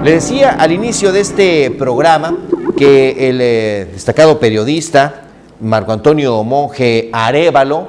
Le decía al inicio de este programa que el destacado periodista Marco Antonio Monje Arévalo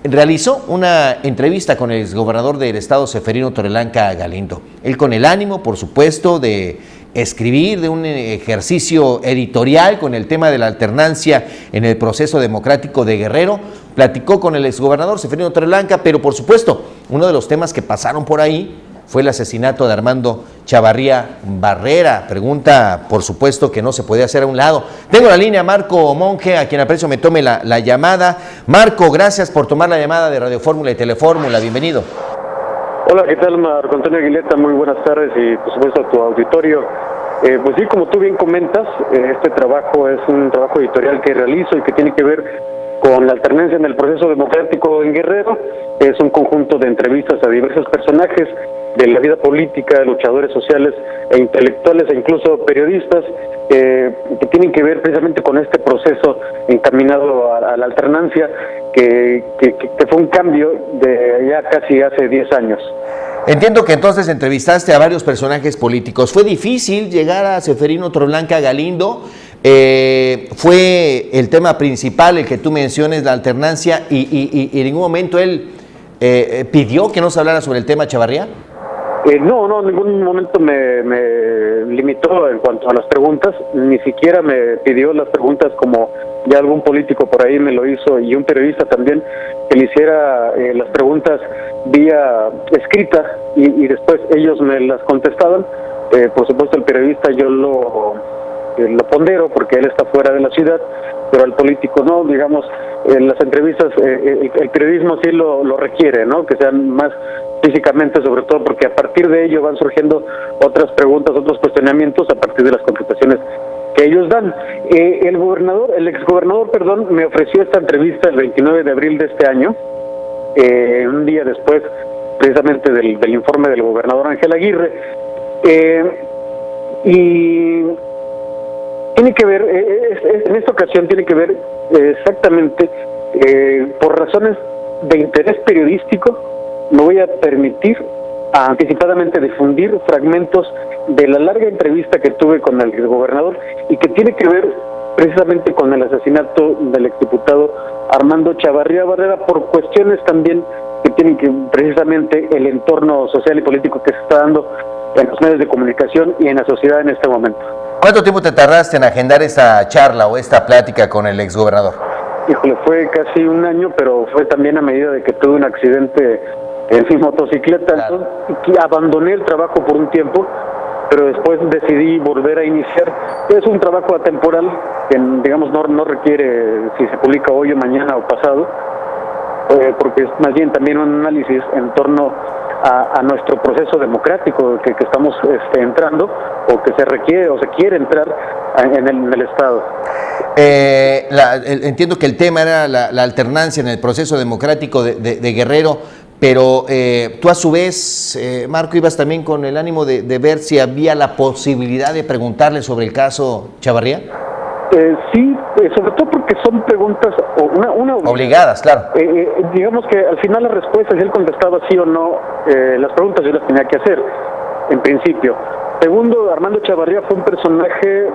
realizó una entrevista con el exgobernador del estado Seferino Torreblanca Galindo. Él, con el ánimo, por supuesto, de escribir, de un ejercicio editorial con el tema de la alternancia en el proceso democrático de Guerrero, platicó con el exgobernador Seferino Torreblanca, pero por supuesto, uno de los temas que pasaron por ahí fue el asesinato de Armando Chavarría Barrera. Pregunta, por supuesto, que no se podía hacer a un lado. Tengo la línea Marco Monje, a quien aprecio me tome la llamada. Marco, gracias por tomar la llamada de Radio Fórmula y Telefórmula. Bienvenido. Hola, ¿qué tal, Marco Antonio Aguileta? Muy buenas tardes y, por supuesto, a tu auditorio. Pues sí, como tú bien comentas, este trabajo es un trabajo editorial que realizo y que tiene que ver con la alternancia en el proceso democrático en Guerrero. Es un conjunto de entrevistas a diversos personajes de la vida política, luchadores sociales e intelectuales e incluso periodistas que tienen que ver precisamente con este proceso encaminado a la alternancia que fue un cambio de ya casi hace 10 años. Entiendo que entonces entrevistaste a varios personajes políticos. ¿Fue difícil llegar a Seferino Torreblanca Galindo? ¿Fue el tema principal el que tú menciones, la alternancia, y en ningún momento él pidió que no se hablara sobre el tema Chavarría? No, en ningún momento me limitó en cuanto a las preguntas, ni siquiera me pidió las preguntas como ya algún político por ahí me lo hizo y un periodista también, que le hiciera las preguntas vía escrita y después ellos me las contestaban. Por supuesto el periodista yo lo pondero porque él está fuera de la ciudad, pero el político no, digamos, en las entrevistas el periodismo sí lo requiere, ¿no? Que sean más físicamente, sobre todo porque a partir de ello van surgiendo otras preguntas, otros cuestionamientos a partir de las contestaciones que ellos dan. El exgobernador, me ofreció esta entrevista el 29 de abril de este año, un día después precisamente del informe del gobernador Ángel Aguirre, y tiene que ver, en esta ocasión tiene que ver exactamente, por razones de interés periodístico, me voy a permitir anticipadamente difundir fragmentos de la larga entrevista que tuve con el gobernador y que tiene que ver precisamente con el asesinato del exdiputado Armando Chavarría Barrera, por cuestiones también que tienen que precisamente el entorno social y político que se está dando en los medios de comunicación y en la sociedad en este momento. ¿Cuánto tiempo te tardaste en agendar esta charla o esta plática con el exgobernador? Híjole, fue casi un año, pero fue también a medida de que tuve un accidente en mi motocicleta. Claro. Entonces, abandoné el trabajo por un tiempo, pero después decidí volver a iniciar. Es un trabajo atemporal que, digamos, no requiere si se publica hoy o mañana o pasado, porque es más bien también un análisis en torno a nuestro proceso democrático que estamos entrando, o que se requiere o se quiere entrar en el Estado. Entiendo que el tema era la alternancia en el proceso democrático de Guerrero, pero tú a su vez, Marco, ibas también con el ánimo de ver si había la posibilidad de preguntarle sobre el caso Chavarría. Sí, sobre todo porque son preguntas una obligadas, claro. Digamos que al final la respuesta, si él contestaba sí o no, las preguntas yo las tenía que hacer, en principio. Segundo, Armando Chavarría fue un personaje,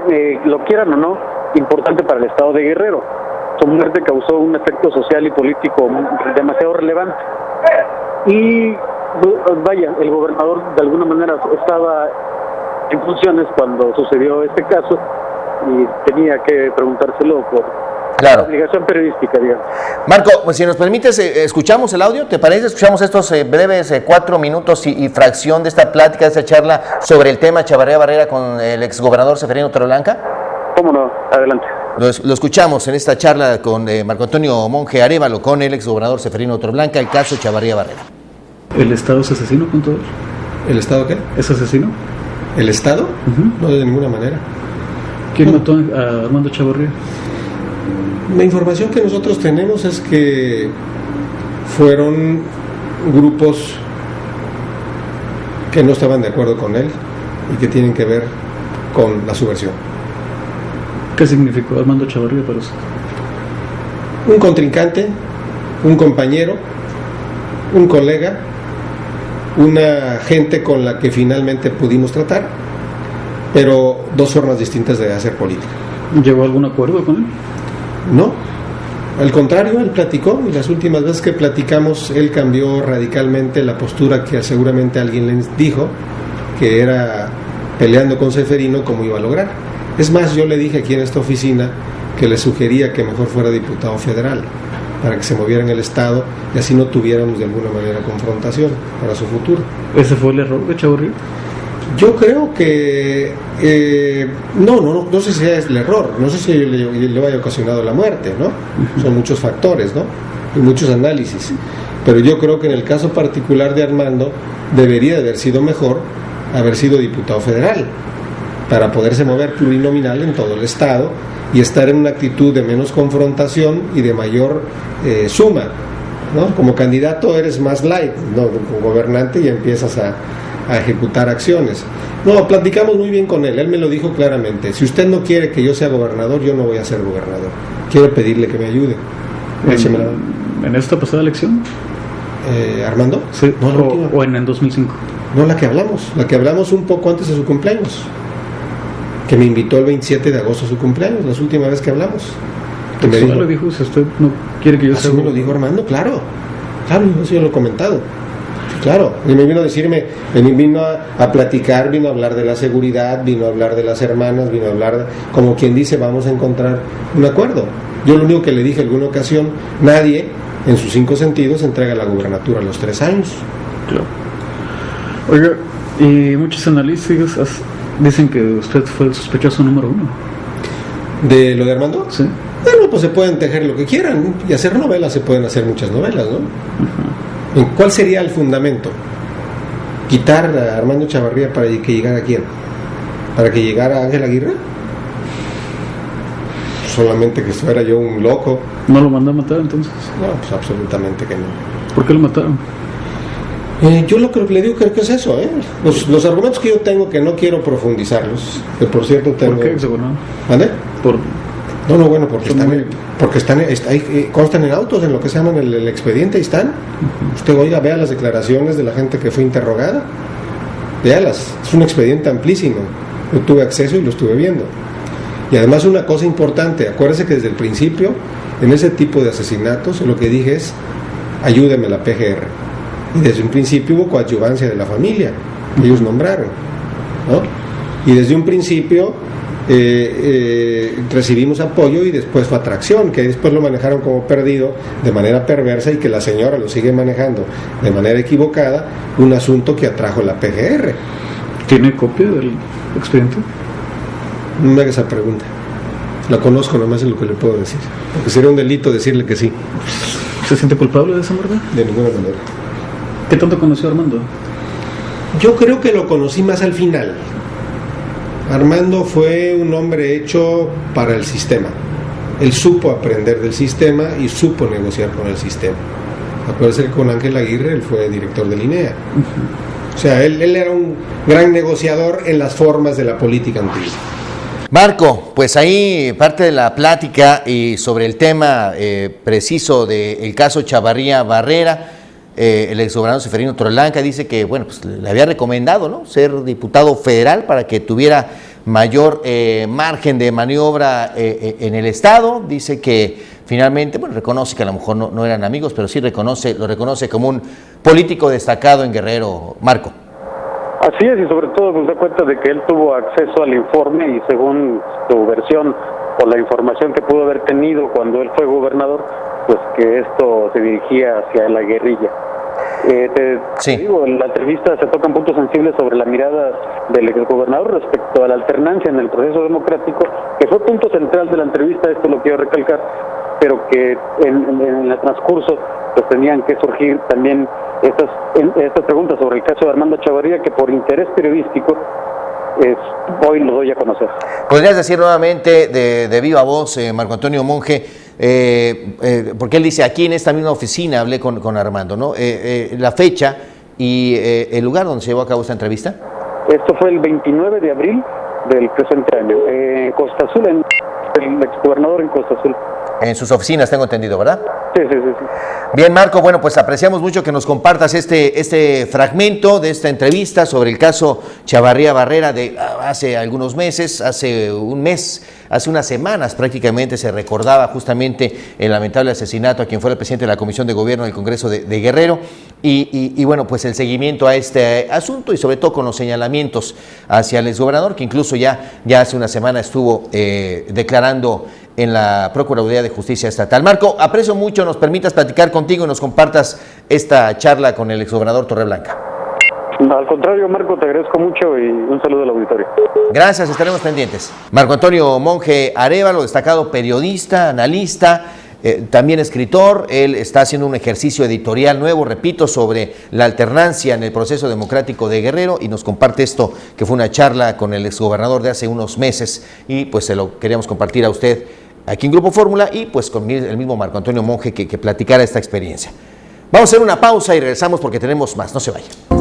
lo quieran o no, importante para el estado de Guerrero. Su muerte causó un efecto social y político demasiado relevante. Y vaya, el gobernador de alguna manera estaba en funciones cuando sucedió este caso y tenía que preguntárselo por claro. Obligación periodística, digamos. Marco, pues si nos permites, ¿escuchamos el audio? ¿Te parece? Escuchamos estos breves 4 minutos y fracción de esta plática, de esta charla sobre el tema Chavarría Barrera con el exgobernador Seferino Torreblanca. ¿Cómo no? Adelante. Lo escuchamos en esta charla con Marco Antonio Monje Arévalo con el exgobernador Seferino Torreblanca, el caso Chavarría Barrera. ¿El Estado es asesino, contador? ¿El Estado qué? ¿Es asesino? ¿El Estado? No, de ninguna manera. ¿Quién mató a Armando Chavarría? La información que nosotros tenemos es que fueron grupos que no estaban de acuerdo con él y que tienen que ver con la subversión. ¿Qué significó Armando Chavarría para usted? Un contrincante, un compañero, un colega, una gente con la que finalmente pudimos tratar pero dos formas distintas de hacer política. ¿Llegó a algún acuerdo con él? No, al contrario, él platicó, y las últimas veces que platicamos, él cambió radicalmente la postura que seguramente alguien le dijo, que era peleando con Ceferino, cómo iba a lograr. Es más, yo le dije aquí en esta oficina que le sugería que mejor fuera diputado federal, para que se moviera en el Estado y así no tuviéramos de alguna manera confrontación para su futuro. ¿Ese fue el error de Chavarría? Yo creo que no sé si es el error, no sé si le haya ocasionado la muerte, ¿no? Son muchos factores, ¿no? Y muchos análisis. Pero yo creo que en el caso particular de Armando debería de haber sido mejor haber sido diputado federal para poderse mover plurinominal en todo el Estado y estar en una actitud de menos confrontación y de mayor suma, ¿no? Como candidato eres más light, ¿no? Como gobernante y empiezas a ejecutar acciones. No, platicamos muy bien con él me lo dijo claramente: si usted no quiere que yo sea gobernador, yo no voy a ser gobernador, quiero pedirle que me ayude. ¿En esta pasada elección? ¿Armando? Sí, no, o en el 2005. No, la que hablamos un poco antes de su cumpleaños, que me invitó el 27 de agosto a su cumpleaños, la última vez que hablamos. Que me dijo, le dijo, si usted no quiere que yo sea... Así me lo dijo Armando, claro, eso yo lo he comentado. Claro, y me vino a decirme, vino a platicar, vino a hablar de la seguridad, vino a hablar de las hermanas, vino a hablar, como quien dice, vamos a encontrar un acuerdo. Yo lo único que le dije en alguna ocasión, nadie, en sus 5 sentidos, entrega la gubernatura a los 3 años. Claro. Oiga, y muchos analistas dicen que usted fue el sospechoso número 1. ¿De lo de Armando? Sí. Bueno, pues se pueden tejer lo que quieran, ¿no? Y hacer novelas, se pueden hacer muchas novelas, ¿no? Uh-huh. ¿Cuál sería el fundamento? ¿Quitar a Armando Chavarría para que llegara a quién? ¿Para que llegara Ángel Aguirre? Solamente que fuera yo un loco. ¿No lo mandó a matar entonces? No, pues absolutamente que no. ¿Por qué lo mataron? Yo lo que le digo creo que es eso, ¿eh? Los argumentos que yo tengo, que no quiero profundizarlos, que por cierto tengo... ¿Por qué, seguro? ¿Vale? Bueno, porque constan en autos, en lo que se llama el expediente, ahí están. Usted vea las declaraciones de la gente que fue interrogada, véalas, es un expediente amplísimo, yo tuve acceso y lo estuve viendo. Y además una cosa importante, acuérdese que desde el principio, en ese tipo de asesinatos, lo que dije es, ayúdeme la PGR. Y desde un principio hubo coadyuvancia de la familia, ellos nombraron, ¿no? Y desde un principio recibimos apoyo y después fue atracción, que después lo manejaron como perdido de manera perversa y que la señora lo sigue manejando de manera equivocada, un asunto que atrajo la PGR. ¿Tiene copia del expediente? No me haga esa pregunta, la conozco, nomás es lo que le puedo decir, porque sería un delito decirle que sí. ¿Se siente culpable de esa verdad? De ninguna manera. ¿Qué tanto conoció a Armando? Yo creo que lo conocí más al final. Armando fue un hombre hecho para el sistema. Él supo aprender del sistema y supo negociar con el sistema. Acuérdense que con Ángel Aguirre él fue director del INEA. Uh-huh. O sea, él era un gran negociador en las formas de la política antigua. Marco, pues ahí parte de la plática y sobre el tema preciso del caso Chavarría Barrera. El exgobernador Ceferino Torreblanca dice que, bueno, pues le había recomendado, ¿no?, ser diputado federal para que tuviera mayor margen de maniobra en el Estado. Dice que finalmente, bueno, reconoce que a lo mejor no eran amigos, pero sí lo reconoce como un político destacado en Guerrero. Marco. Así es, y sobre todo nos da cuenta de que él tuvo acceso al informe y según su versión o la información que pudo haber tenido cuando él fue gobernador, pues que esto se dirigía hacia la guerrilla. Sí. Te digo, en la entrevista se tocan puntos sensibles sobre la mirada del exgobernador respecto a la alternancia en el proceso democrático, que fue punto central de la entrevista, esto lo quiero recalcar, pero que en el transcurso pues tenían que surgir también estas preguntas sobre el caso de Armando Chavarría, que por interés periodístico hoy lo doy a conocer. ¿Podrías decir nuevamente de viva voz, Marco Antonio Monje, porque él dice, aquí en esta misma oficina hablé con Armando, ¿no? La fecha y el lugar donde se llevó a cabo esta entrevista? Esto fue el 29 de abril del presente año, en Costa Azul, el exgobernador en Costa Azul. En sus oficinas, tengo entendido, ¿verdad? Sí. Bien, Marco, bueno, pues apreciamos mucho que nos compartas este fragmento de esta entrevista sobre el caso Chavarría Barrera de hace algunos meses, hace un mes, hace unas semanas prácticamente se recordaba justamente el lamentable asesinato a quien fuera el presidente de la Comisión de Gobierno del Congreso de Guerrero y bueno, pues el seguimiento a este asunto y sobre todo con los señalamientos hacia el exgobernador que incluso ya hace una semana estuvo declarando en la Procuraduría de Justicia Estatal. Marco, aprecio mucho, nos permitas platicar contigo y nos compartas esta charla con el exgobernador Torreblanca. Al contrario, Marco, te agradezco mucho y un saludo al auditorio. Gracias, estaremos pendientes. Marco Antonio Monje Arévalo, destacado periodista, analista, también escritor. Él está haciendo un ejercicio editorial nuevo, repito, sobre la alternancia en el proceso democrático de Guerrero y nos comparte esto, que fue una charla con el exgobernador de hace unos meses y pues se lo queríamos compartir a usted aquí en Grupo Fórmula y pues con el mismo Marco Antonio Monje que platicara esta experiencia. Vamos a hacer una pausa y regresamos porque tenemos más, no se vayan.